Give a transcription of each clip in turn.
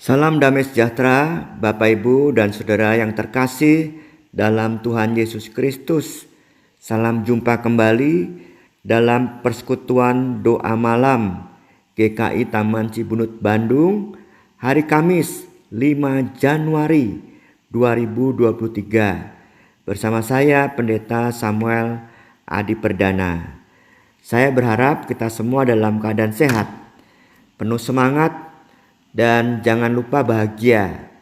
Salam damai sejahtera, Bapak Ibu dan Saudara yang terkasih dalam Tuhan Yesus Kristus. Salam jumpa kembali dalam persekutuan doa malam GKI Taman Cibunut Bandung, hari Kamis 5 Januari 2023. Bersama saya Pendeta Samuel Adi Perdana. Saya berharap kita semua dalam keadaan sehat, penuh semangat, dan jangan lupa bahagia.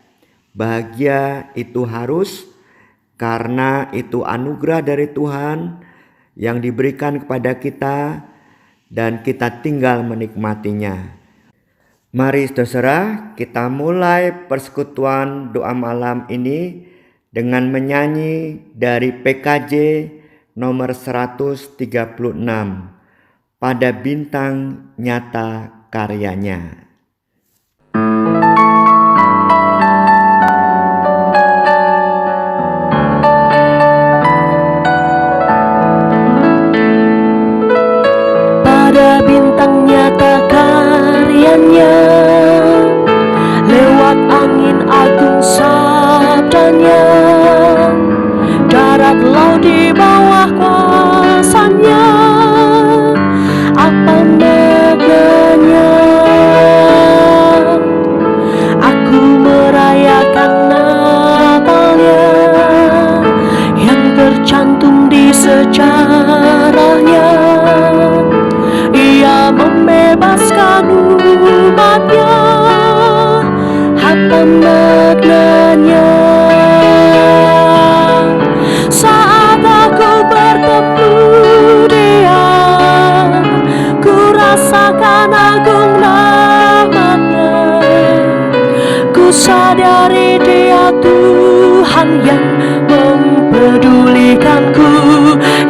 Bahagia itu harus, karena itu anugerah dari Tuhan yang diberikan kepada kita dan kita tinggal menikmatinya. Mari saudara, kita mulai persekutuan doa malam ini dengan menyanyi dari PKJ nomor 136, Pada Bintang Nyata Karyanya. Pada bintang nyata karyanya, lewat angin agung sabdanya, darat laut di bawah kuasanya. Apa maknanya? Aku merayakan Natalnya yang tercantum di sejarahnya. Ia membebaskan umatnya. Apa maknanya? Saat aku bertemu Dia, ku rasakan agung rahmat-Nya. Ku sadari Dia Tuhan yang mempedulikanku,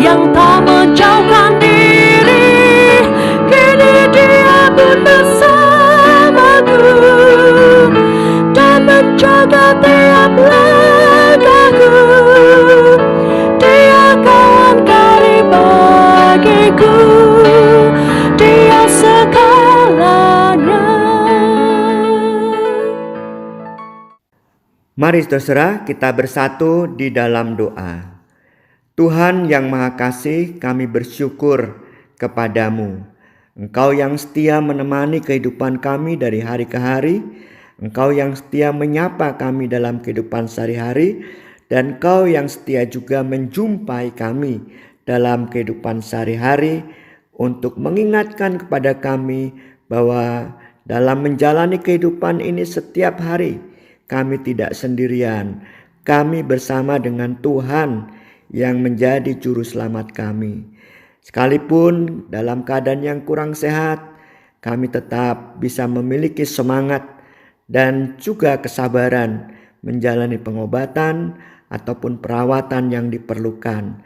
yang tak menjauhkan diri. Kini Dia pun bersamaku dan menjaga tiap langkahku. Dia kawan karib bagiku, Dia segalanya. Mari saudara, kita bersatu di dalam doa. Tuhan yang Maha Kasih, kami bersyukur kepadamu. Engkau yang setia menemani kehidupan kami dari hari ke hari. Engkau yang setia menyapa kami dalam kehidupan sehari-hari. Dan Engkau yang setia juga menjumpai kami dalam kehidupan sehari-hari untuk mengingatkan kepada kami bahwa dalam menjalani kehidupan ini setiap hari kami tidak sendirian. Kami bersama dengan Tuhan yang menjadi juru selamat kami. Sekalipun dalam keadaan yang kurang sehat, kami tetap bisa memiliki semangat dan juga kesabaran menjalani pengobatan ataupun perawatan yang diperlukan.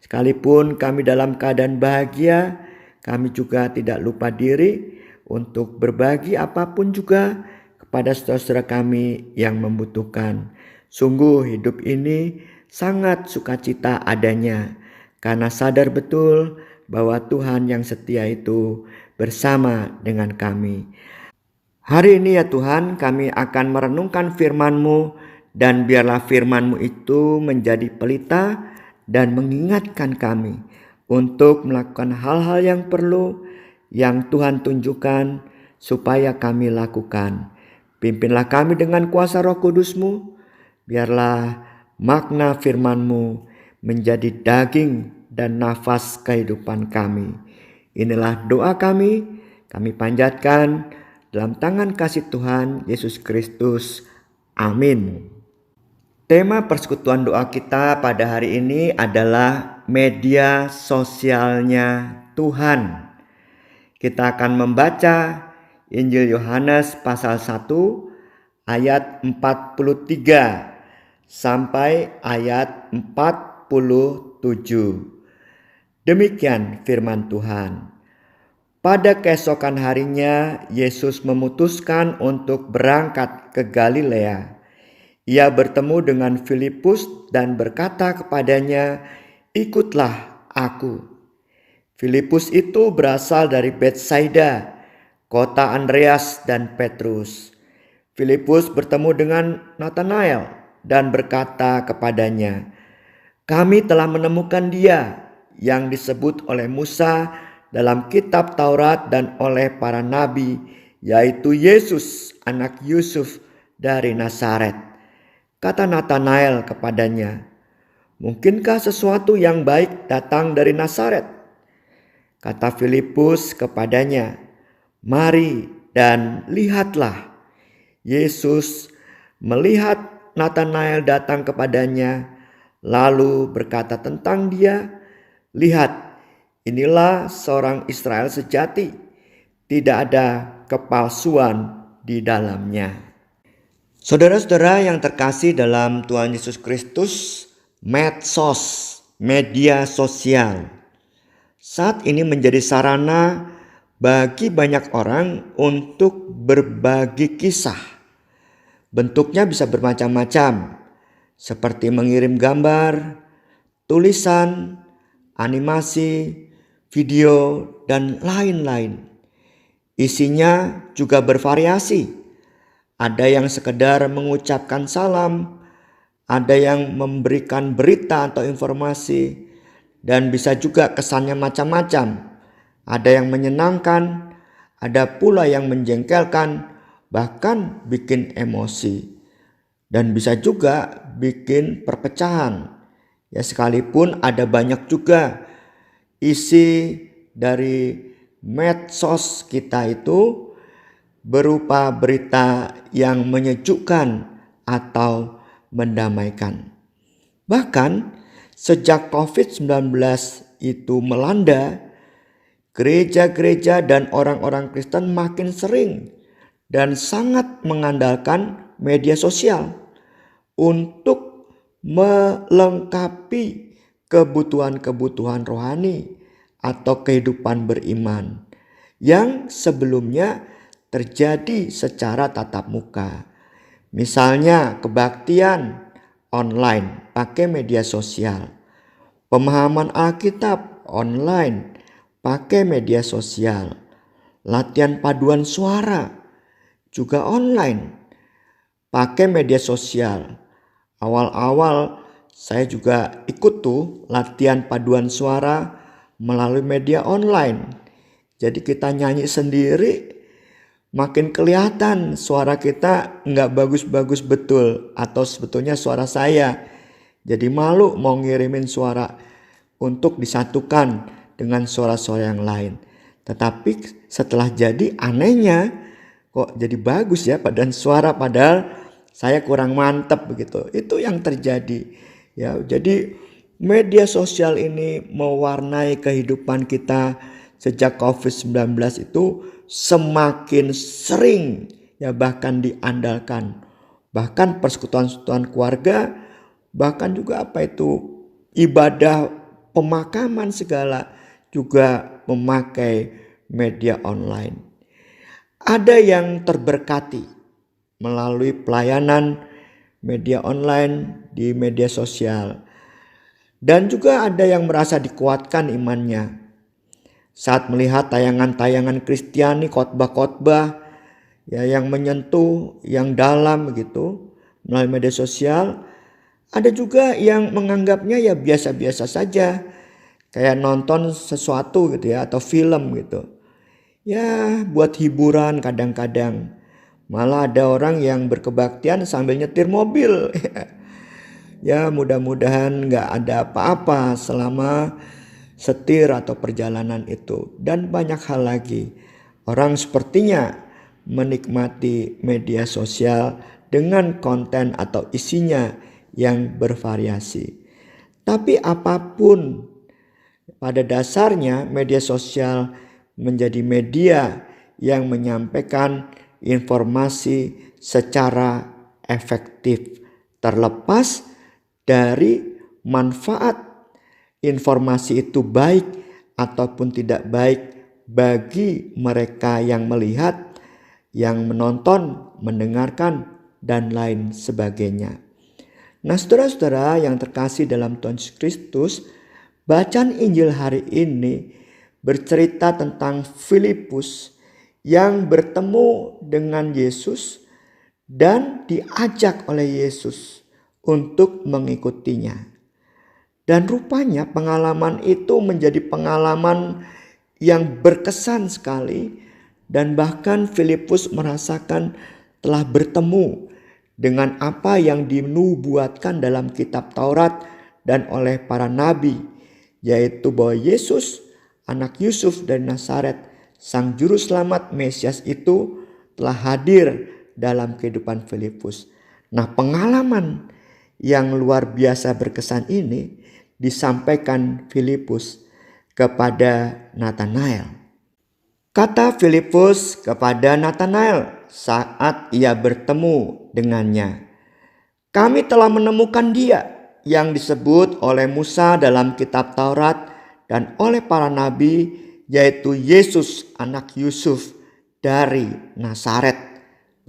Sekalipun kami dalam keadaan bahagia, kami juga tidak lupa diri untuk berbagi apapun juga kepada saudara-saudara kami yang membutuhkan. Sungguh hidup ini sangat sukacita adanya, karena sadar betul bahwa Tuhan yang setia itu bersama dengan kami. Hari ini ya Tuhan, kami akan merenungkan firman-Mu, dan biarlah firman-Mu itu menjadi pelita dan mengingatkan kami untuk melakukan hal-hal yang perlu yang Tuhan tunjukkan supaya kami lakukan. Pimpinlah kami dengan kuasa Roh Kudus-Mu. Biarlah makna firman-Mu menjadi daging dan nafas kehidupan kami. Inilah doa kami panjatkan dalam tangan kasih Tuhan Yesus Kristus. Amin. Tema persekutuan doa kita pada hari ini adalah media sosialnya Tuhan. Kita akan membaca Injil Yohanes pasal 1 ayat 43 sampai ayat 47. Demikian firman Tuhan. Pada keesokan harinya Yesus memutuskan untuk berangkat ke Galilea. Ia bertemu dengan Filipus dan berkata kepadanya, "Ikutlah aku." Filipus itu berasal dari Betsaida, kota Andreas dan Petrus. Filipus bertemu dengan Nathanael dan berkata kepadanya, "Kami telah menemukan Dia yang disebut oleh Musa dalam kitab Taurat dan oleh para nabi, yaitu Yesus, anak Yusuf dari Nazaret." Kata Nathanael kepadanya, "Mungkinkah sesuatu yang baik datang dari Nazaret?" Kata Filipus kepadanya, "Mari dan lihatlah." Yesus melihat Nathanael datang kepadanya, lalu berkata tentang dia, "Lihat, inilah seorang Israel sejati, tidak ada kepalsuan di dalamnya." Saudara-saudara yang terkasih dalam Tuhan Yesus Kristus, medsos, media sosial, saat ini menjadi sarana bagi banyak orang untuk berbagi kisah. Bentuknya bisa bermacam-macam, seperti mengirim gambar, tulisan, animasi, video, dan lain-lain. Isinya juga bervariasi. Ada yang sekedar mengucapkan salam, ada yang memberikan berita atau informasi, dan bisa juga kesannya macam-macam. Ada yang menyenangkan, ada pula yang menjengkelkan, bahkan bikin emosi. Dan bisa juga bikin perpecahan. Ya, sekalipun ada banyak juga isi dari medsos kita itu berupa berita yang menyejukkan atau mendamaikan. Bahkan sejak COVID-19 itu melanda, gereja-gereja dan orang-orang Kristen makin sering dan sangat mengandalkan media sosial untuk melengkapi kebutuhan-kebutuhan rohani atau kehidupan beriman yang sebelumnya terjadi secara tatap muka. Misalnya kebaktian online pakai media sosial, pemahaman Alkitab online pakai media sosial, latihan paduan suara juga online pakai media sosial. Awal-awal saya juga ikut tuh latihan paduan suara melalui media online. Jadi kita nyanyi sendiri, makin kelihatan suara kita nggak bagus-bagus betul, atau sebetulnya suara saya. Jadi malu mau ngirimin suara untuk disatukan dengan suara-suara yang lain. Tetapi setelah jadi, anehnya kok jadi bagus ya paduan suara, padahal saya kurang mantap begitu. Itu yang terjadi. Ya, jadi media sosial ini mewarnai kehidupan kita sejak COVID-19 itu semakin sering ya, bahkan diandalkan. Bahkan persekutuan-persekutuan keluarga, bahkan juga ibadah pemakaman segala juga memakai media online. Ada yang terberkati melalui pelayanan media online di media sosial. Dan juga ada yang merasa dikuatkan imannya saat melihat tayangan-tayangan Kristiani, khotbah-khotbah ya, yang menyentuh, yang dalam begitu melalui media sosial. Ada juga yang menganggapnya ya biasa-biasa saja, kayak nonton sesuatu gitu ya, atau film gitu. Ya, buat hiburan kadang-kadang. Malah ada orang yang berkebaktian sambil nyetir mobil. Ya, mudah-mudahan gak ada apa-apa selama setir atau perjalanan itu. Dan banyak hal lagi. Orang sepertinya menikmati media sosial dengan konten atau isinya yang bervariasi. Tapi apapun, pada dasarnya media sosial menjadi media yang menyampaikan informasi secara efektif, terlepas dari manfaat informasi itu baik ataupun tidak baik bagi mereka yang melihat, yang menonton, mendengarkan, dan lain sebagainya. Nah, saudara-saudara yang terkasih dalam Tuhan Yesus Kristus, bacaan Injil hari ini bercerita tentang Filipus yang bertemu dengan Yesus dan diajak oleh Yesus untuk mengikutinya. Dan rupanya pengalaman itu menjadi pengalaman yang berkesan sekali, dan bahkan Filipus merasakan telah bertemu dengan apa yang dinubuatkan dalam kitab Taurat dan oleh para nabi, yaitu bahwa Yesus, anak Yusuf dari Nazaret, sang juru selamat Mesias itu telah hadir dalam kehidupan Filipus. Nah, pengalaman yang luar biasa berkesan ini disampaikan Filipus kepada Natanael. Kata Filipus kepada Natanael saat ia bertemu dengannya, "Kami telah menemukan Dia yang disebut oleh Musa dalam kitab Taurat dan oleh para nabi, yaitu Yesus anak Yusuf dari Nazaret."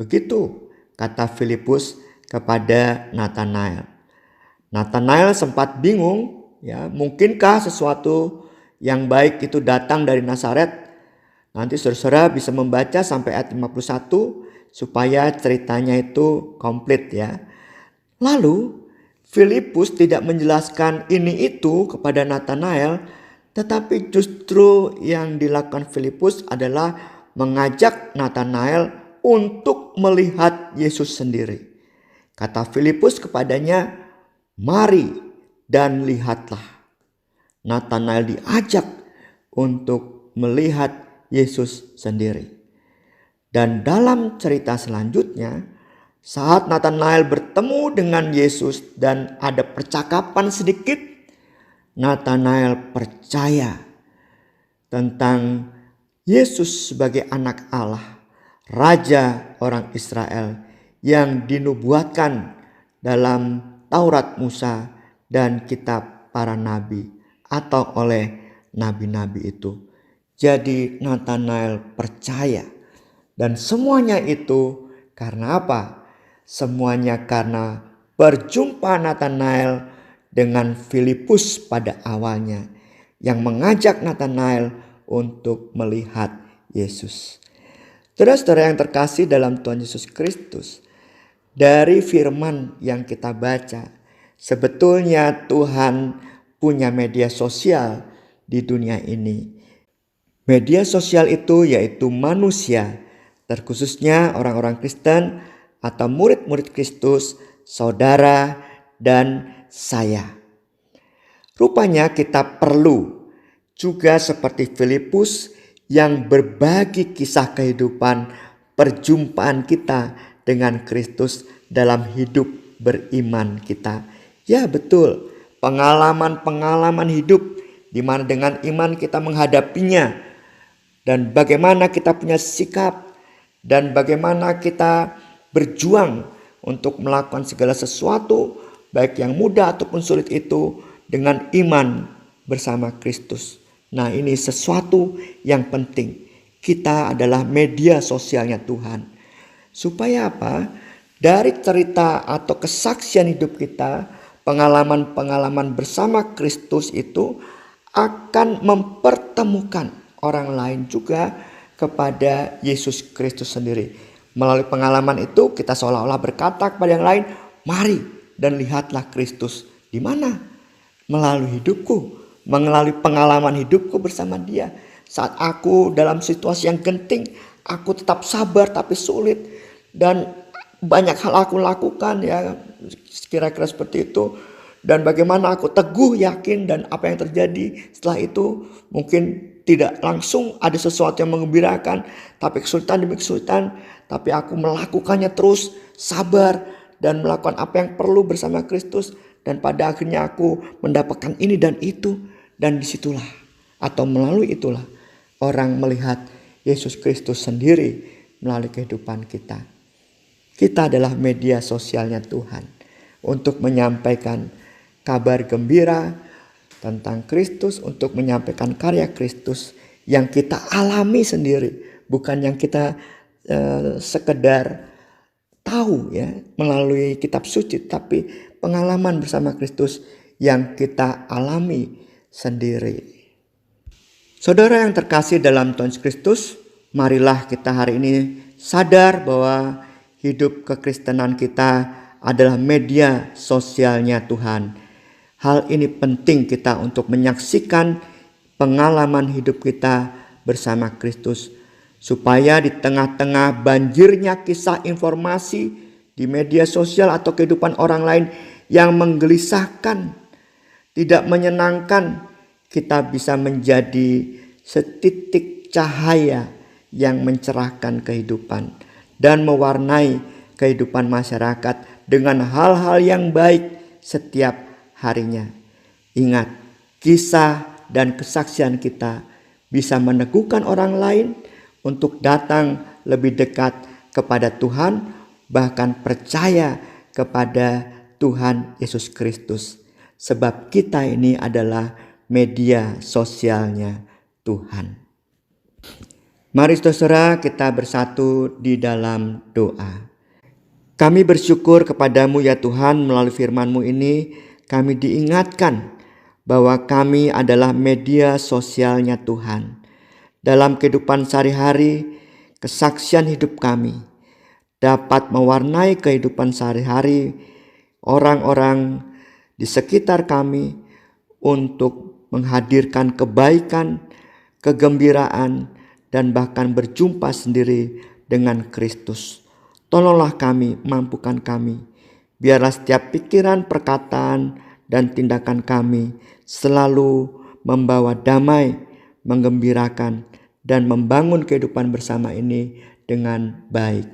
Begitu kata Filipus kepada Natanael. Natanael sempat bingung, ya, mungkinkah sesuatu yang baik itu datang dari Nazaret? Nanti saudara bisa membaca sampai ayat 51 supaya ceritanya itu komplit, ya. Lalu Filipus tidak menjelaskan ini itu kepada Natanael, tetapi justru yang dilakukan Filipus adalah mengajak Natanael untuk melihat Yesus sendiri. Kata Filipus kepadanya, "Mari dan lihatlah." Natanael diajak untuk melihat Yesus sendiri. Dan dalam cerita selanjutnya, saat Natanael bertemu dengan Yesus dan ada percakapan sedikit, Natanael percaya tentang Yesus sebagai anak Allah, Raja orang Israel yang dinubuatkan dalam Taurat Musa dan kitab para nabi atau oleh nabi-nabi itu. Jadi Natanael percaya, dan semuanya itu karena apa? Semuanya karena perjumpaan Natanael dengan Filipus pada awalnya yang mengajak Natanael untuk melihat Yesus. Saudara-saudara yang terkasih dalam Tuhan Yesus Kristus, dari firman yang kita baca, sebetulnya Tuhan punya media sosial di dunia ini. Media sosial itu yaitu manusia, terkhususnya orang-orang Kristen atau murid-murid Kristus, saudara dan saya. Rupanya kita perlu juga seperti Filipus yang berbagi kisah kehidupan perjumpaan kita dengan Kristus dalam hidup beriman kita. Ya betul, pengalaman-pengalaman hidup di mana dengan iman kita menghadapinya, dan bagaimana kita punya sikap, dan bagaimana kita berjuang untuk melakukan segala sesuatu, baik yang mudah ataupun sulit itu, dengan iman bersama Kristus. Nah, ini sesuatu yang penting. Kita adalah media sosialnya Tuhan. Supaya apa? Dari cerita atau kesaksian hidup kita, pengalaman-pengalaman bersama Kristus itu akan mempertemukan orang lain juga kepada Yesus Kristus sendiri. Melalui pengalaman itu kita seolah-olah berkata kepada yang lain, "Mari dan lihatlah Kristus." Di mana? Melalui hidupku, melalui pengalaman hidupku bersama Dia. Saat aku dalam situasi yang genting, aku tetap sabar tapi sulit, dan banyak hal aku lakukan, ya kira-kira seperti itu. Dan bagaimana aku teguh yakin, dan apa yang terjadi setelah itu mungkin tidak langsung ada sesuatu yang mengembirakan, tapi kesulitan demi kesulitan, tapi aku melakukannya terus, sabar, dan melakukan apa yang perlu bersama Kristus. Dan pada akhirnya aku mendapatkan ini dan itu, dan disitulah atau melalui itulah orang melihat Yesus Kristus sendiri melalui kehidupan kita. Kita adalah media sosialnya Tuhan untuk menyampaikan kabar gembira tentang Kristus, untuk menyampaikan karya Kristus yang kita alami sendiri, bukan yang kita sekedar tahu, ya, melalui kitab suci, tapi pengalaman bersama Kristus yang kita alami sendiri. Saudara yang terkasih dalam Tuhan Kristus, marilah kita hari ini sadar bahwa hidup kekristenan kita adalah media sosialnya Tuhan. Hal ini penting kita untuk menyaksikan pengalaman hidup kita bersama Kristus, supaya di tengah-tengah banjirnya kisah informasi di media sosial atau kehidupan orang lain yang menggelisahkan, tidak menyenangkan, kita bisa menjadi setitik cahaya yang mencerahkan kehidupan dan mewarnai kehidupan masyarakat dengan hal-hal yang baik setiap harinya. Ingat, kisah dan kesaksian kita bisa meneguhkan orang lain untuk datang lebih dekat kepada Tuhan, bahkan percaya kepada Tuhan Yesus Kristus. Sebab kita ini adalah media sosialnya Tuhan. Mari saudara kita bersatu di dalam doa. Kami bersyukur kepadamu ya Tuhan, melalui firman-Mu ini kami diingatkan bahwa kami adalah media sosialnya Tuhan. Dalam kehidupan sehari-hari, kesaksian hidup kami dapat mewarnai kehidupan sehari-hari orang-orang di sekitar kami untuk menghadirkan kebaikan, kegembiraan, dan bahkan berjumpa sendiri dengan Kristus. Tolonglah kami, mampukan kami. Biarlah setiap pikiran, perkataan, dan tindakan kami selalu membawa damai, menggembirakan, dan membangun kehidupan bersama ini dengan baik.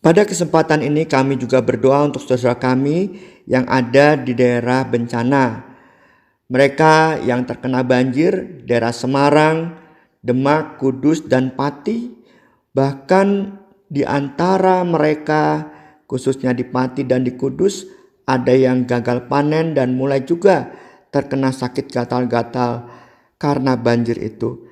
Pada kesempatan ini kami juga berdoa untuk saudara kami yang ada di daerah bencana. Mereka yang terkena banjir, daerah Semarang, Demak, Kudus, dan Pati. Bahkan di antara mereka, khususnya di Pati dan di Kudus, ada yang gagal panen dan mulai juga terkena sakit gatal-gatal karena banjir itu.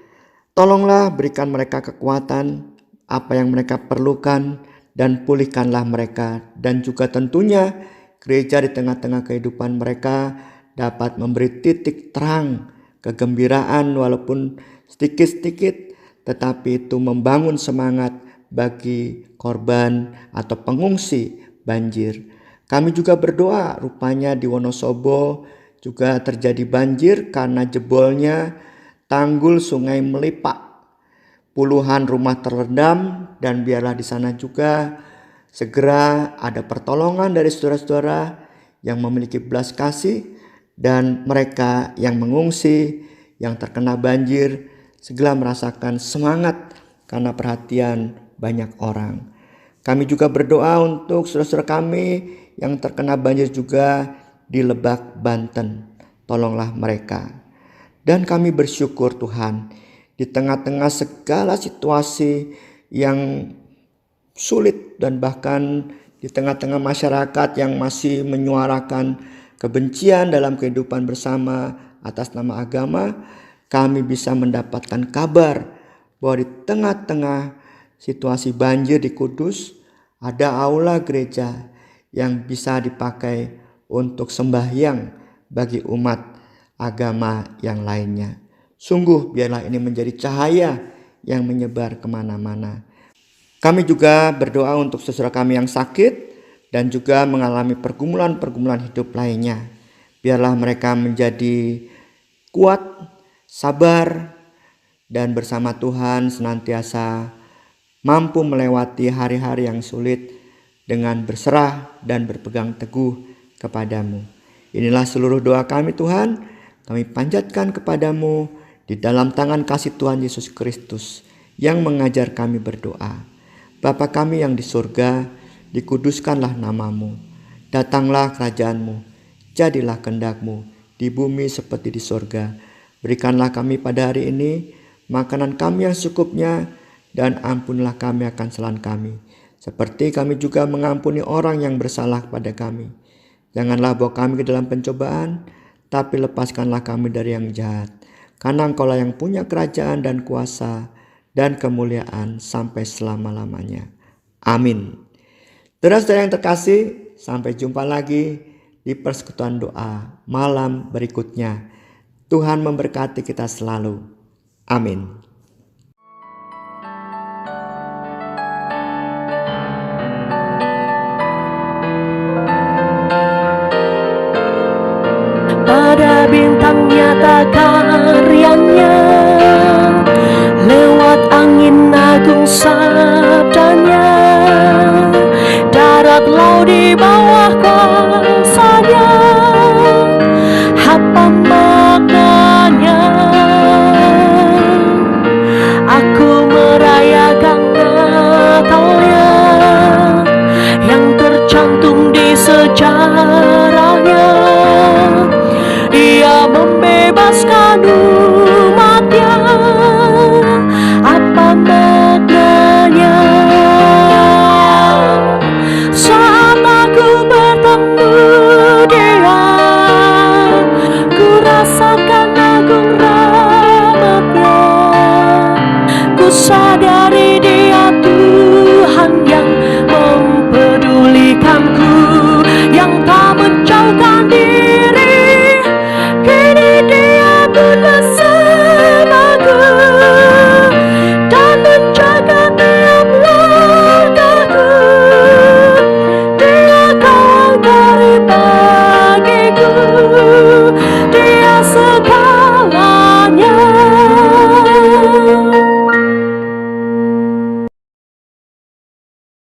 Tolonglah berikan mereka kekuatan, apa yang mereka perlukan, dan pulihkanlah mereka. Dan juga tentunya gereja di tengah-tengah kehidupan mereka dapat memberi titik terang, kegembiraan walaupun sedikit-sedikit, tetapi itu membangun semangat bagi korban atau pengungsi banjir. Kami juga berdoa, rupanya di Wonosobo juga terjadi banjir karena jebolnya tanggul Sungai Melipak. Puluhan rumah terendam, dan biarlah di sana juga segera ada pertolongan dari saudara-saudara yang memiliki belas kasih, dan mereka yang mengungsi, yang terkena banjir, segera merasakan semangat karena perhatian banyak orang. Kami juga berdoa untuk saudara-saudara kami yang terkena banjir juga di Lebak, Banten. Tolonglah mereka. Dan kami bersyukur Tuhan, di tengah-tengah segala situasi yang sulit dan bahkan di tengah-tengah masyarakat yang masih menyuarakan kebencian dalam kehidupan bersama atas nama agama, kami bisa mendapatkan kabar bahwa di tengah-tengah situasi banjir di Kudus ada aula gereja yang bisa dipakai untuk sembahyang bagi umat agama yang lainnya. Sungguh biarlah ini menjadi cahaya yang menyebar kemana-mana. Kami juga berdoa untuk saudara kami yang sakit dan juga mengalami pergumulan-pergumulan hidup lainnya. Biarlah mereka menjadi kuat, sabar, dan bersama Tuhan senantiasa mampu melewati hari-hari yang sulit dengan berserah dan berpegang teguh kepadamu. Inilah seluruh doa kami Tuhan, kami panjatkan kepadamu di dalam tangan kasih Tuhan Yesus Kristus yang mengajar kami berdoa. Bapa kami yang di surga, dikuduskanlah namamu, datanglah kerajaanmu, jadilah kehendakmu di bumi seperti di surga. Berikanlah kami pada hari ini makanan kami yang secukupnya, dan ampunilah kami akan kesalahan kami, seperti kami juga mengampuni orang yang bersalah kepada kami. Janganlah bawa kami ke dalam pencobaan, tapi lepaskanlah kami dari yang jahat. Karena Engkaulah yang punya kerajaan dan kuasa dan kemuliaan sampai selama-lamanya. Amin. Saudara-saudara yang terkasih, sampai jumpa lagi di persekutuan doa malam berikutnya. Tuhan memberkati kita selalu. Amin. bintang nyata karyanya, lewat angin agung sabdanya.